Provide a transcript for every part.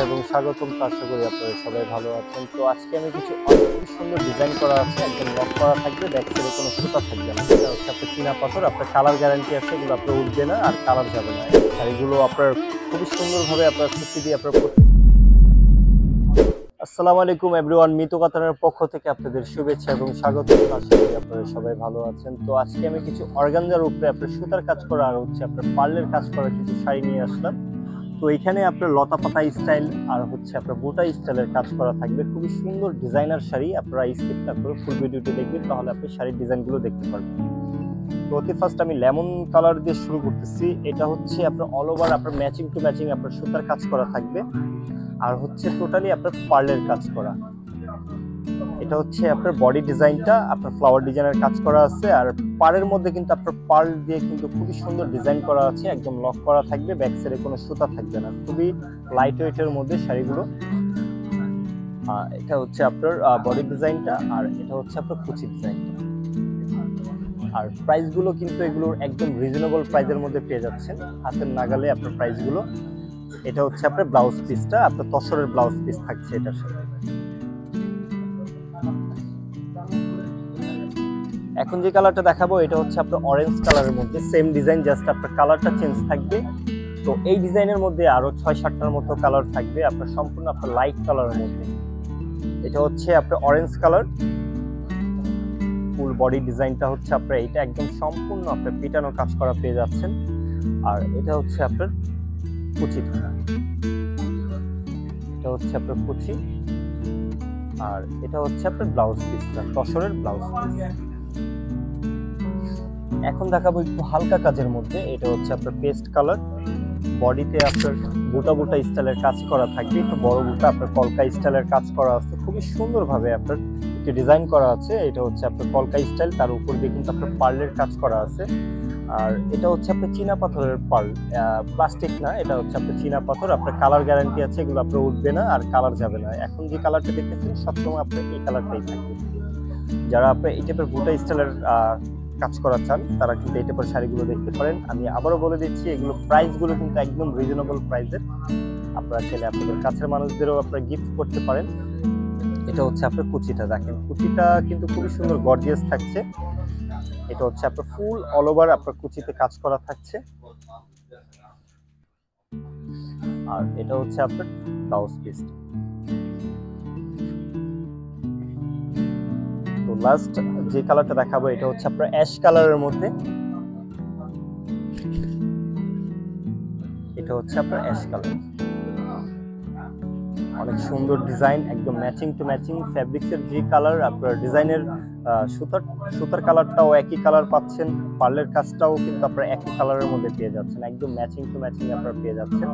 এবং স্বাগতম। আশা করি আপনারা সবাই ভালো আছেন। তো আজকে আমি কিছু অনেক সুন্দর ডিজাইন করা আছে, একদম লক করা থাকবে, ব্যাক সাইডে কোনো সুতা থাকবে না। এটা হচ্ছে আপনার চীনা পাথর, আপনার কালার গ্যারান্টি আছে, এগুলো আপনার উঠবে না আর কালার যাবে না। আর এগুলো আপনার খুবই সুন্দরভাবে আপনার কুচি দিয়ে আপনার। আসসালামু আলাইকুম এভরিওয়ান, মিতু কাতানের পক্ষ থেকে আপনাদের শুভেচ্ছা এবং স্বাগত। আশা করি আপনারা সবাই ভালো আছেন। তো আজকে আমি কিছু অর্গানজার উপরে আপনার সুতার কাজ করা আর হচ্ছে আপনার পার্লের কাজ করা কিছু শাড়ি নিয়ে আসলাম। তো এখানে আপনার লতা পাতা স্টাইল আর হচ্ছে আপনার বুটা স্টাইলের কাজ করা থাকবে, খুবই সুন্দর ডিজাইনার শাড়ি। আপনারা স্কিপ না করে ফুল ভিডিওটি দেখবেন, তাহলে আপনি শাড়ির ডিজাইনগুলো দেখতে পারবেন। তো অতি ফার্স্ট আমি লেমন কালার দিয়ে শুরু করতেছি। এটা হচ্ছে আপনার অল ওভার আপনার ম্যাচিং টু ম্যাচিং আপনার সুতার কাজ করা থাকবে আর হচ্ছে টোটালি আপনার পার্লের কাজ করা। এটা হচ্ছে আপনার বডি ডিজাইনটা আপনার ফ্লাওয়ার ডিজাইনের কাজ করা আছে, আর পাড়ের মধ্যে কিন্তু আপনার পার্ল দিয়ে কিন্তু খুবই সুন্দর ডিজাইন করা আছে, একদম লক করা থাকবে, ব্যাক সাইডে কোনো সুতা থাকবে না। খুবই লাইট ওয়েটের মধ্যে শাড়িগুলো। এটা হচ্ছে আপনার বডি ডিজাইনটা, আর এটা হচ্ছে আপনার কুচি ডিজাইনটা। আর প্রাইসগুলো কিন্তু এগুলোর একদম রিজনেবল প্রাইসের মধ্যে পেয়ে যাচ্ছেন, হাতের নাগালে আপনার প্রাইসগুলো। এটা হচ্ছে আপনার ব্লাউজ পিসটা, আপনার তসরের ব্লাউজ পিস থাকছে এটার সাথে। এখন যে কালারটা দেখাবো এটা হচ্ছে আপনার অরেঞ্জ কালারের মধ্যে, সেম ডিজাইন, জাস্ট আপনার কালারটা চেঞ্জ থাকবে। তো এই ডিজাইনের মধ্যে আরো 6-7টার মতো কালার থাকবে, আপনার সম্পূর্ণ আপনার লাইট কালারের মধ্যে। এটা হচ্ছে আপনার অরেঞ্জ কালার, ফুল বডি ডিজাইনটা হচ্ছে আপনার এটা একদম সম্পূর্ণ আপনার পিটানো কাজ করা পেয়ে যাচ্ছেন। আর এটা হচ্ছে আপনার কুচিটা, এটা হচ্ছে আপনার কুচি, আর এটা হচ্ছে আপনার ব্লাউজ পিসটা, তসরের ব্লাউজ পিস। এখন দেখাবো একটু হালকা কাজের মধ্যে। এটা হচ্ছে আপনার পেস্ট কালার, বডিতে আপনার বুটা বুটা স্টাইলের কাজ করা থাকবে, একটু বড় বুটা আপনার কলকা স্টাইলের কাজ করা আছে, খুবই সুন্দরভাবে আপনার একটু ডিজাইন করা আছে। এটা হচ্ছে আপনার কলকা স্টাইল, তার উপর দিয়ে কিন্তু আপনার পার্লের কাজ করা আছে। আর এটা হচ্ছে আপনার চীনা পাথরের পার্ল, প্লাস্টিক না, এটা হচ্ছে আপনার চীনা পাথর, আপনার কালার গ্যারান্টি আছে, এগুলো আপনার উঠবে না আর কালার যাবে না। এখন যে কালারটা দেখতেছেন সবসময় আপনার এই কালারটাই থাকবে। যারা আপনার এই টাইপের বুটা স্টাইলের কাজ করা চান তারা কিন্তু এই টাইপের শাড়িগুলো দেখতে পারেন। আমি আবারও বলে দিচ্ছি, এগুলো প্রাইসগুলো কিন্তু একদম রিজনেবল প্রাইসের। আপনারা চাইলে আপনাদের কাছের মানুষদেরও আপনারা গিফট করতে পারেন। এটা হচ্ছে আপনার কুচিটা, দেখেন কুচিটা কিন্তু খুবই সুন্দর গর্জিয়াস থাকছে। এটা হচ্ছে আপনার ফুল অল ওভার আপনার কুচিতে কাজ করা থাকছে, আর এটা হচ্ছে আপনার ব্লাউজ পিস। তো লাস্ট যে কালারটা দেখাবো এটা হচ্ছে আপনার অ্যাশ কালারের মধ্যে। এটা হচ্ছে আপনার অ্যাশ কালার, অনেক সুন্দর ডিজাইন, একদম ম্যাচিং টু ম্যাচিং ফ্যাব্রিক্সের যে কালার আপনার ডিজাইনের সুতার কালারটাও একই কালার পাচ্ছেন, পার্লের কাজটাও কিন্তু আপনার একই কালারের মধ্যে পেয়ে যাচ্ছেন, একদম ম্যাচিং টু ম্যাচিং আপনার পেয়ে যাচ্ছেন।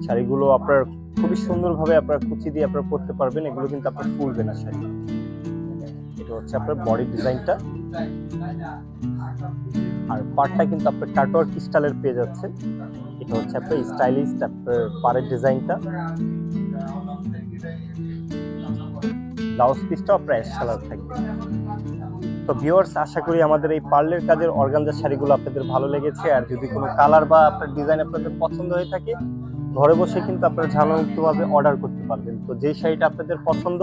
শাড়িগুলো আপনার খুবই সুন্দরভাবে আপনার কুচি দিয়ে আপনার পরতে পারবেন, এগুলো কিন্তু আপনার ফুলবে না শাড়ি। এটা হচ্ছে আপনার বডি ডিজাইনটা, আর পাড়টা কিন্তু আপনার কাটওয়ার্ক স্টাইলের পেয়ে যাচ্ছে। এটা হচ্ছে আপনার স্টাইলিস্ট আপনার পাড়ের ডিজাইনটা, ব্লাউজ পিসটাও আপনার অ্যাশ কালার থাকবে। তো ভিউয়ার্স, আশা করি আমাদের এই পার্লের কাজের অর্গানজা শাড়িগুলো আপনাদের ভালো লেগেছে। আর যদি কোনো কালার বা আপনার ডিজাইন আপনাদের পছন্দ হয়ে থাকে, ঘরে বসে কিন্তু আপনারা ঝামেলামুক্তভাবে অর্ডার করতে পারবেন। তো যেই শাড়িটা আপনাদের পছন্দ,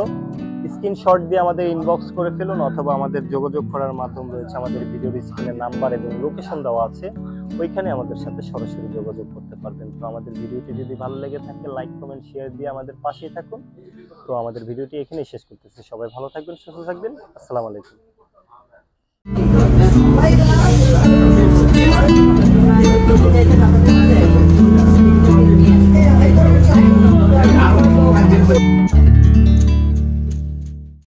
স্ক্রিনশট দিয়ে আমাদের ইনবক্স করে ফেলুন, অথবা আমাদের যোগাযোগ করার মাধ্যম রয়েছে, আমাদের ভিডিওর স্ক্রিনের নাম্বার এবং লোকেশন দেওয়া আছে, ওইখানে আমাদের সাথে সরাসরি যোগাযোগ করতে পারবেন। তো আমাদের ভিডিওটি যদি ভালো লেগে থাকে, লাইক কমেন্ট শেয়ার দিয়ে আমাদের পাশেই থাকুন। তো আমাদের ভিডিওটি এখানেই শেষ করতেছি। সবাই ভালো থাকবেন, সুস্থ থাকবেন। আসসালামু আলাইকুম।